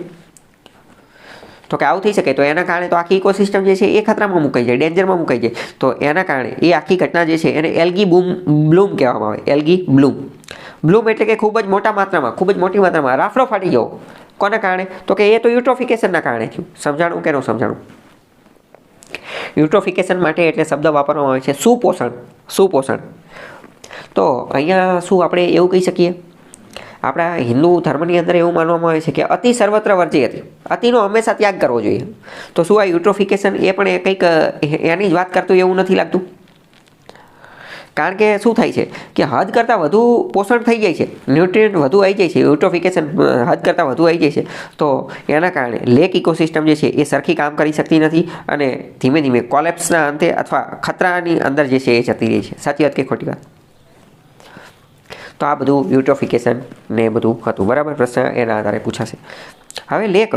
તો કે આવું થઈ શકે. તો એના કારણે તો આખી ઇકોસિસ્ટમ જે છે એ ખતરામાં મુકાઈ જાય, ડેન્જરમાં મુકાઈ જાય. તો એના કારણે એ આખી ઘટના જે છે એને એલ્ગી બ્લૂમ કહેવામાં આવે. એલ્ગી બ્લૂમ એટલે કે ખૂબ જ મોટી માત્રામાં રાફડો ફાટી જવો. કોના કારણે? તો કે એ તો યુટ્રોફિકેશનના કારણે થયું. સમજાણું કે ન સમજાણું? યુટ્રોફિકેશન માટે એટલે શબ્દ વાપરવામાં આવે છે સુપોષણ. તો અહીંયા શું આપણે એવું કહી શકીએ? આપણા હિન્દુ ધર્મની અંદર એવું માનવામાં આવે છે કે અતિ સર્વત્ર વર્જ્યતે, અતિનો હંમેશા ત્યાગ કરવો જોઈએ. તો શું આ યુટ્રોફિકેશન એ પણ કંઈક એની જ વાત કરતું એવું નથી લાગતું? કારણ કે શું થાય છે કે હદ કરતાં વધુ પોષણ થઈ જાય છે, ન્યુટ્રિયન્ટ વધુ આવી જાય છે, યુટ્રોફિકેશન હદ કરતાં વધુ આવી જાય છે. તો એના કારણે લેક ઇકોસિસ્ટમ જે છે એ સરખી કામ કરી શકતી નથી અને ધીમે ધીમે કોલેપ્સના અંતે અથવા ખતરાની અંદર જે છે એ જતી રહી છે. સાચી વાત કે ખોટી વાત? તો આ બધું યુટ્રોફિકેશન ને બધું હતું. બરાબર? પ્રશ્ન એના આધારે પૂછાશે. હવે લેક,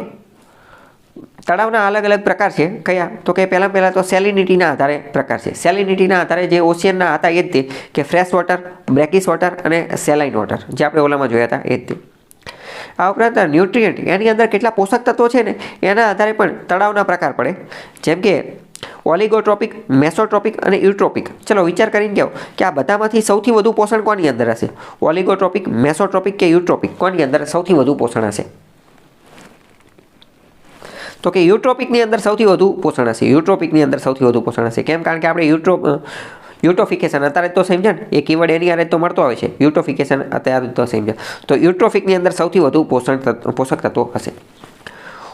તળાવના અલગ પ્રકાર છે. કયા? તો કે પહેલાં તો સેલિનિટીના આધારે પ્રકાર છે. સેલિનિટીના આધારે જે ઓશિયનના હતા એ જ તે કે ફ્રેશ વોટર, બ્રેકિશ વોટર અને સેલાઇન વોટર, જે આપણે ઓલામાં જોયા હતા એ જ તે. આ ઉપરાંત ન્યુટ્રિયન્ટ, એની અંદર કેટલા પોષક તત્વો છે ને એના આધારે પણ તળાવના પ્રકાર પડે. જેમ કે ઓલિગોટ્રોપિક, મેસોટ્રોપિક અને યુટ્રોપિક. ચલો વિચાર કરીને કહો કે આ બધામાંથી સૌથી વધુ પોષણ કોની અંદર હશે? ઓલિગોટ્રોપિક, મેસોટ્રોપિક કે યુટ્રોપિક? કોની અંદર સૌથી વધુ પોષણ હશે? તો કે યુટ્રોપિકની અંદર સૌથી વધુ પોષણ હશે. કેમ? કારણ કે આપણે યુટ્રોફિકેશન અત્યારે તો સમજ્યા ને, એ કીવર્ડ એની આરે તો મળતો આવે છે. યુટ્રોફિકેશન અત્યારે તો સમજ્યા. તો યુટ્રોફિકની અંદર સૌથી વધુ પોષક તત્વો હશે.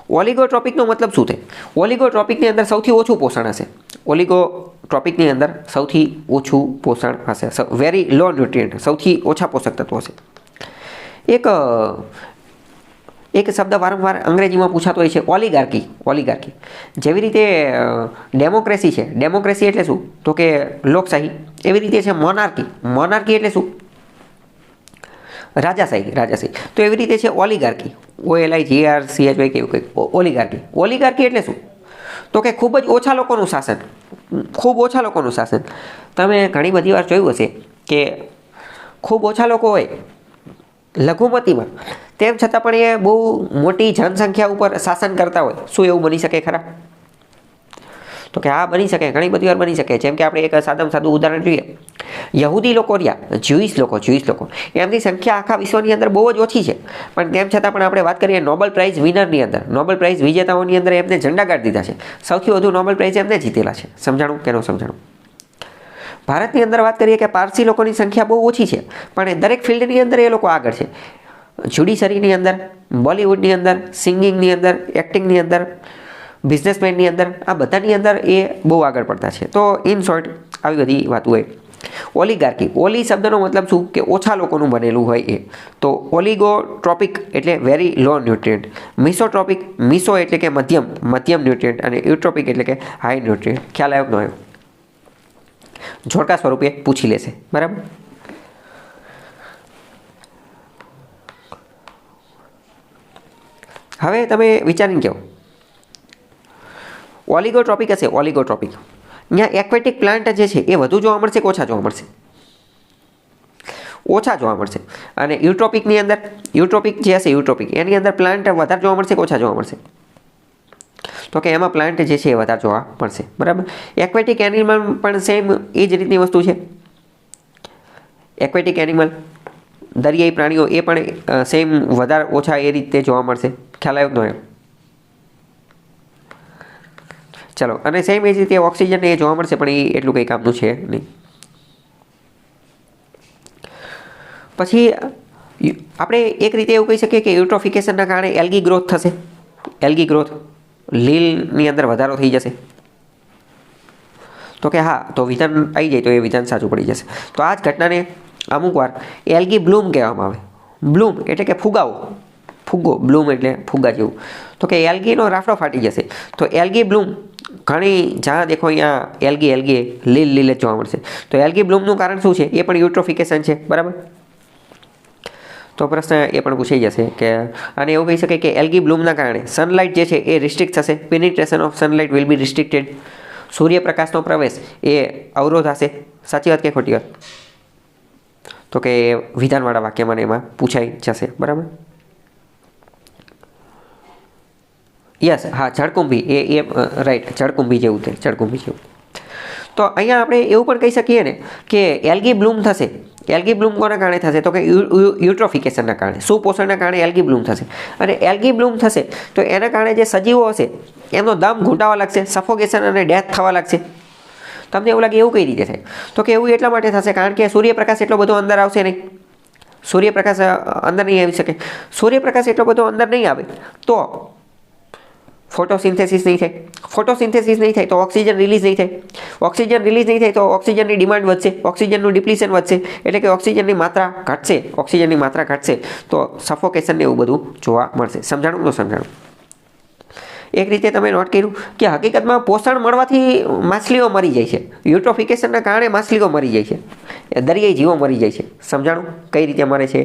ઓલિગોટ્રોપિકનો મતલબ શું થાય? ઓલિગોટ્રોપિકની અંદર સૌથી ઓછું પોષણ હશે. વેરી લો ન્યુટ્રિયન્ટ, સૌથી ઓછા પોષક તત્વો હશે. એક શબ્દ વારંવાર અંગ્રેજીમાં પૂછાતો હોય છે, ઓલિગાર્કી. જેવી રીતે ડેમોક્રેસી છે, ડેમોક્રેસી એટલે શું? તો કે લોકશાહી. એવી રીતે છે મોનાર્કી એટલે શું? રાજાશાહી. તો એવી રીતે છે ઓલિગાર્કી, OLIGRCHY કેવું કંઈક. ઓલિગાર્કી એટલે શું? તો કે ખૂબ જ ઓછા લોકોનું શાસન, ખૂબ ઓછા લોકોનું શાસન. તમે ઘણી બધી વાર જોયું હશે કે ખૂબ ઓછા લોકો હોય લઘુમતીમાં, તેમ છતાં પણ એ બહુ મોટી જનસંખ્યા ઉપર શાસન કરતા હોય. શું એવું બની શકે ખરા? તો કે હા, બની શકે, ઘણી બધી વાર બની શકે. જેમ કે આપણે એક સાદામાં સાદું ઉદાહરણ જોઈએ. યહૂદી લોકો રહ્યા, જ્યુઈશ લોકો, એમની સંખ્યા આખા વિશ્વની અંદર બહુ જ ઓછી છે, પણ તેમ છતાં પણ આપણે વાત કરીએ નોબેલ પ્રાઇઝ વિનરની અંદર, નોબેલ પ્રાઇઝ વિજેતાઓની અંદર એમને ઝંડા ગાડી દીધા છે. સૌથી વધુ નોબેલ પ્રાઇઝ એમને જીતેલા છે. સમજાણું કે ન સમજાણું? ભારતની અંદર વાત કરીએ કે પારસી લોકોની સંખ્યા બહુ ઓછી છે, પણ દરેક ફિલ્ડની અંદર એ લોકો આગળ છે. જ્યુડિશરીની અંદર, બોલિવૂડની અંદર, સિંગિંગની અંદર, એક્ટિંગની અંદર, બિઝનેસમેનની અંદર, આ બધાની અંદર એ બહુ આગળ પડતા છે. તો ઇન શોર્ટ આવી બધી વાતો હોય. ઓલિગાર્કી, ઓલી શબ્દનો મતલબ શું કે ઓછા લોકોનું બનેલું હોય એ. તો ઓલિગોટ્રોપિક એટલે વેરી લો ન્યુટ્રિયન્ટ, મિસોટ્રોપિક, મિસો એટલે કે મધ્યમ ન્યુટ્રિયન્ટ, અને યુટ્રોપિક એટલે કે હાઈ ન્યુટ્રિયન્ટ. ખ્યાલ આવ્યો કે ન આવ્યો? જોડકા સ્વરૂપે પૂછી લેશે, બરાબર? હવે તમે વિચારીને કહો, ઓલિગોટ્રોપિક હશે, ઓલિગોટ્રોપિક, અહીંયા એક્વેટિક પ્લાન્ટ જે છે એ વધુ જોવા મળશે કે ઓછા જોવા મળશે? ઓછા જોવા મળશે. અને યુટ્રોપિકની અંદર, યુટ્રોપિક જે હશે, યુટ્રોપિક એની અંદર પ્લાન્ટ વધારે જોવા મળશે કે ઓછા જોવા મળશે? તો કે એમાં પ્લાન્ટ જે છે એ વધારે જોવા મળશે, બરાબર? એક્વેટિક એનિમલ પણ સેમ એ જ રીતની વસ્તુ છે. એક્વેટિક એનિમલ, દરિયાઈ પ્રાણીઓ, એ પણ સેમ વધારે ઓછા એ રીતે જોવા મળશે. ખ્યાલ આવ્યો કે ન આવ્યો? ચલો, અને સેમ એ જ રીતે ઓક્સિજન એ જોવા મળશે, પણ એ એટલું કંઈ કામનું છે નહીં. પછી આપણે એક રીતે એવું કહી શકીએ કે યુટ્રોફિકેશનના કારણે એલ્ગી ગ્રોથ થશે. એલ્ગી ગ્રોથ, લીલની અંદર વધારો થઈ જશે. તો કે હા, તો વિધાન આવી જાય તો એ વિધાન સાચું પડી જશે. તો આ જ ઘટનાને અમુક વાર એલ્ગી બ્લૂમ કહેવામાં આવે. બ્લૂમ એટલે કે ફુગાવો, ફુગ્ગો, બ્લૂમ એટલે ફુગા જેવું. તો કે એલ્ગીનો રાફડો ફાટી જશે. તો એલ્ગી બ્લૂમ ઘણી, જ્યાં દેખો અહીંયા એલ્ગી લીલ જ જોવા મળશે. તો એલ્ગી બ્લૂમનું કારણ શું છે? એ પણ યુટ્રોફિકેશન છે, બરાબર? તો પ્રશ્ન એ પણ પૂછાઈ જશે કે, અને એવું કહી શકે કે એલ્ગી બ્લૂમના કારણે સનલાઇટ જે છે એ રિસ્ટ્રિક્ટ થશે. Penetration of sunlight will be restricted. સૂર્યપ્રકાશનો પ્રવેશ એ અવરોધ હશે. સાચી વાત કે ખોટી વાત? તો કે વિધાનવાળા વાક્યમાં એમાં પૂછાઈ જશે, બરાબર? યસ, હા, જળકુંભી, એ રાઈટ, જળકુંભી જેવું છે, જળકુંભી જેવું. તો અહીંયા આપણે એવું પણ કહી શકીએ ને કે એલ્ગી બ્લૂમ થશે. એલ્ગી બ્લૂમ કોના કારણે થશે? તો કે યુટ્રોફિકેશનના કારણે, સુપોષણના કારણે એલ્ગી બ્લૂમ થશે. અને એલ્ગી બ્લૂમ થશે તો એના કારણે જે સજીવો હશે એમનો દમ ઘૂંટાવા લાગશે, સફોકેશન અને ડેથ થવા લાગશે. તમને એવું લાગે એવું કઈ રીતે થાય? તો કે એવું એટલા માટે થશે કારણ કે સૂર્યપ્રકાશ એટલો બધો અંદર આવશે નહીં. સૂર્યપ્રકાશ અંદર નહીં આવી શકે. સૂર્યપ્રકાશ એટલો બધો અંદર નહીં આવે તો ફોટોસિન્થેસિસ નહીં થાય. ફોટોસિન્થેસિસ નહીં થાય તો ઓક્સિજન રિલીઝ નહીં થાય. ઓક્સિજન રિલીઝ નહીં થાય તો ઓક્સિજનની ડિમાન્ડ વધશે, ઓક્સિજનનું ડિપ્લીશન વધશે, એટલે કે ઓક્સિજનની માત્રા ઘટશે. ઓક્સિજનની માત્રા ઘટશે તો સફોકેશન ને એવું બધું જોવા મળશે. સમજાણું ન સમજાણું? એક રીતે તમે નોટ કર્યું કે હકીકતમાં પોષણ મળવાથી માછલીઓ મરી જાય છે. યુટ્રોફિકેશનના કારણે માછલીઓ મરી જાય છે, દરિયાઈ જીવો મરી જાય છે. સમજાણું કઈ રીતે મરે છે?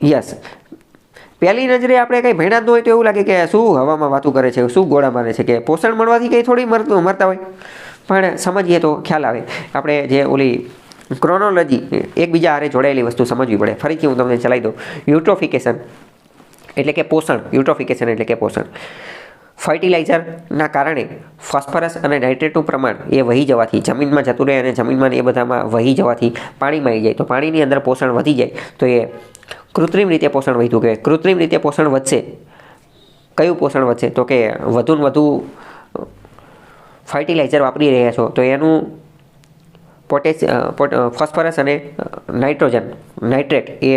યસ, પહેલી નજરે આપણે કંઈ ભણ્યા જ ન હોય તો એવું લાગે કે શું હવામાં વાતું કરે છે, શું ગોળા મારે છે, કે પોષણ મળવાથી કંઈ થોડી મરતા હોય. પણ સમજીએ તો ખ્યાલ આવે. આપણે જે ઓલી ક્રોનોલોજી, એકબીજા હારે જોડાયેલી વસ્તુ સમજવી પડે. ફરીથી હું તમને ચલાવી દઉં. યુટ્રોફિકેશન એટલે કે પોષણ, યુટ્રોફિકેશન એટલે કે પોષણ. ફર્ટિલાઇઝરના કારણે ફોસ્ફરસ અને નાઇટ્રેટનું પ્રમાણ એ વહી જવાથી જમીનમાં જતું રહે, અને જમીનમાં એ બધામાં વહી જવાથી પાણીમાં આવી જાય. તો પાણીની અંદર પોષણ વધી જાય તો એ કૃત્રિમ રીતે પોષણ વધ્યું કહેવાય. કૃત્રિમ રીતે પોષણ વધશે. કયું પોષણ વધશે? તો કે વધુને વધુ ફર્ટિલાઇઝર વાપરી રહ્યા છો તો એનું ફોસ્ફરસ અને નાઇટ્રેટ એ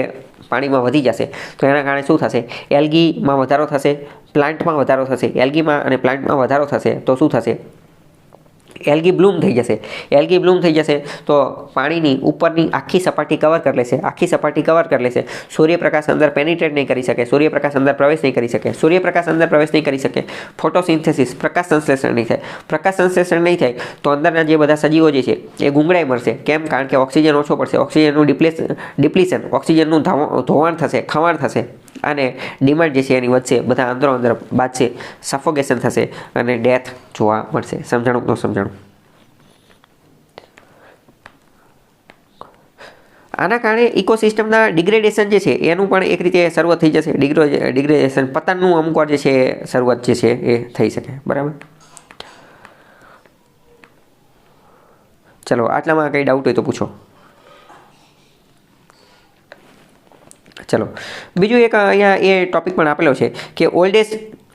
પાણીમાં વધી જશે. તો એના કારણે શું થશે? એલ્ગીમાં વધારો થશે, પ્લાન્ટમાં વધારો થશે. એલ્ગીમાં અને પ્લાન્ટમાં વધારો થશે તો શું થશે? એલ્ગી બ્લૂમ થઈ જશે. એલ્ગી બ્લૂમ થઈ જશે તો પાણીની ઉપરની આખી સપાટી કવર કરી લેશે. આખી સપાટી કવર કરી લેશે. સૂર્યપ્રકાશ અંદર પેનિટ્રેટ નહીં કરી શકે. સૂર્યપ્રકાશ અંદર પ્રવેશ નહીં કરી શકે. સૂર્યપ્રકાશ અંદર પ્રવેશ નહીં કરી શકે. ફોટોસિન્થેસિસ, પ્રકાશ સંશ્લેષણ નહીં થાય. પ્રકાશ સંશ્લેષણ નહીં થાય તો અંદરના જે બધા સજીવો જે છે એ ગુંગળાઈ મરશે. કેમ? કારણ કે ઓક્સિજન ઓછો પડશે. ઓક્સિજનનું ડિપ્લીશન, ઓક્સિજનનું ધોવાણ થશે, ખવાણ થશે અને ડિમાન્ડ જે છે એની વધશે. બધા અંદરો અંદર બાજશે, સફોકેશન થશે અને ડેથ જોવા મળશે. સમજાણું તો સમજાણું. આના કારણે ઇકોસિસ્ટમના ડિગ્રેડેશન જે છે એનું પણ એક રીતે શરૂઆત થઈ જશે. ડિગ્રેડેશન, પતનનું અમુક વાર જે છે શરૂઆત જે છે એ થઈ શકે. બરાબર. ચલો, આટલામાં કંઈ ડાઉટ હોય તો પૂછો. ચલો, બીજું એક અહીંયા એ ટોપિક પણ આપેલો છે કે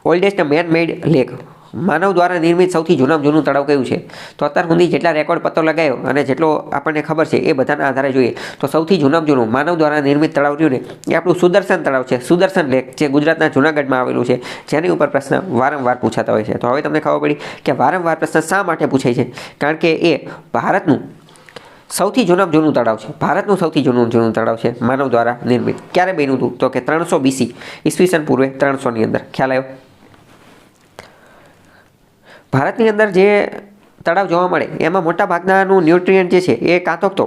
ઓલ્ડેસ્ટ મેન મેડ લેક, માનવ દ્વારા નિર્મિત સૌથી જૂનામાં જૂનું તળાવ કયું છે? તો અત્યાર સુધી જેટલા રેકોર્ડ પત્તો લગાવ્યો અને જેટલો આપણને ખબર છે એ બધાના આધારે જોઈએ તો સૌથી જૂનામાં જૂનું માનવ દ્વારા નિર્મિત તળાવ રહ્યું ને એ આપણું સુદર્શન તળાવ છે. સુદર્શન લેક, જે ગુજરાતના જૂનાગઢમાં આવેલું છે, જેની ઉપર પ્રશ્ન વારંવાર પૂછાતા હોય છે. તો હવે તમને ખબર પડી કે વારંવાર પ્રશ્ન શા માટે પૂછાય છે. કારણ કે એ ભારતનું સૌથી જૂનામાં જૂનું તળાવ છે. ભારતનું સૌથી જૂનું તળાવ છે, માનવ દ્વારા નિર્મિત. ક્યારે બન્યું હતું? તો કે 300 BC, ઈસવીસન પૂર્વે 300ની અંદર. ખ્યાલ આવ્યો? ભારતની અંદર જે તળાવ જોવા મળે એમાં મોટા ભાગનાનું ન્યુટ્રિયન્ટ જે છે એ કાં તો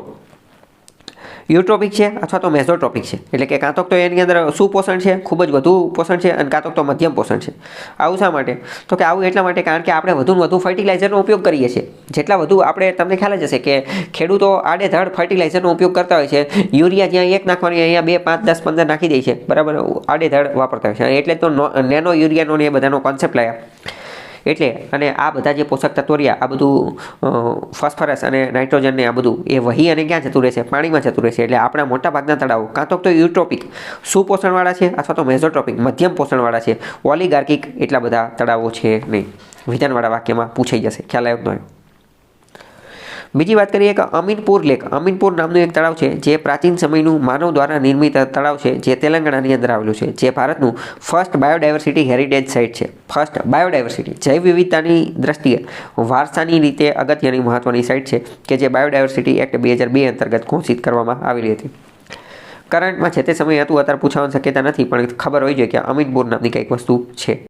યુટ્રોપિક છે અથવા તો મેઝોટ્રોપિક છે. એટલે કે કાં તો એની અંદર સુપોષણ છે, ખૂબ જ વધુ પોષણ છે, અને કાં તો મધ્યમ પોષણ છે. આવું શા માટે? તો કે આવું એટલા માટે કારણ કે આપણે વધુને વધુ ફર્ટિલાઇઝરનો ઉપયોગ કરીએ છીએ. જેટલા વધુ આપણે, તમને ખ્યાલ જ હશે કે ખેડૂતો આડેધડ ફર્ટિલાઇઝરનો ઉપયોગ કરતા હોય છે. યુરિયા જ્યાં 1 નાખવાની અહીંયા 2, 5, 10, 15 નાખી દે છે. બરાબર, આડેધડ વાપરતા હોય છે. એટલે તો નેનો યુરિયાનો ને એ બધાનો કોન્સેપ્ટ લાયા. એટલે અને આ બધા જે પોષક તત્વો રહ્યા, આ બધું ફોસ્ફરસ અને નાઇટ્રોજન ને આ બધું એ વહી અને ક્યાં જતું રહેશે? પાણીમાં જતું રહેશે. એટલે આપણા મોટા ભાગના તળાવો કાં તો યુટ્રોપિક સુપોષણવાળા છે અથવા તો મેઝોટ્રોપિક મધ્યમ પોષણવાળા છે. ઓલિગાર્કિક એટલા બધા તળાવો છે નહીં. વિધાનવાળા વાક્યમાં પૂછાઈ જશે. ખ્યાલ આવ્યો? બીજી વાત કરીએ કે અમીનપુર લેક. અમીનપુર નામનું એક તળાવ છે જે પ્રાચીન સમયનું માનવ દ્વારા નિર્મિત તળાવ છે, જે તેલંગાણાની અંદર આવેલું છે, જે ભારતનું ફર્સ્ટ બાયોડાયવર્સિટી હેરિટેજ સાઇટ છે. ફર્સ્ટ બાયોડાયવર્સિટી, જૈવ વિવિધતાની દ્રષ્ટિએ વારસાની રીતે અગત્યની મહત્વની સાઇટ છે કે જે બાયોડાયવર્સિટી એક્ટ 2002 અંતર્ગત ઘોષિત કરવામાં આવેલી હતી. કરંટમાં છે તે સમયે હતું, અત્યારે પૂછવાની શક્યતા નથી, પણ ખબર હોવી જોઈએ કે અમીનપુર નામની કંઈક વસ્તુ છે.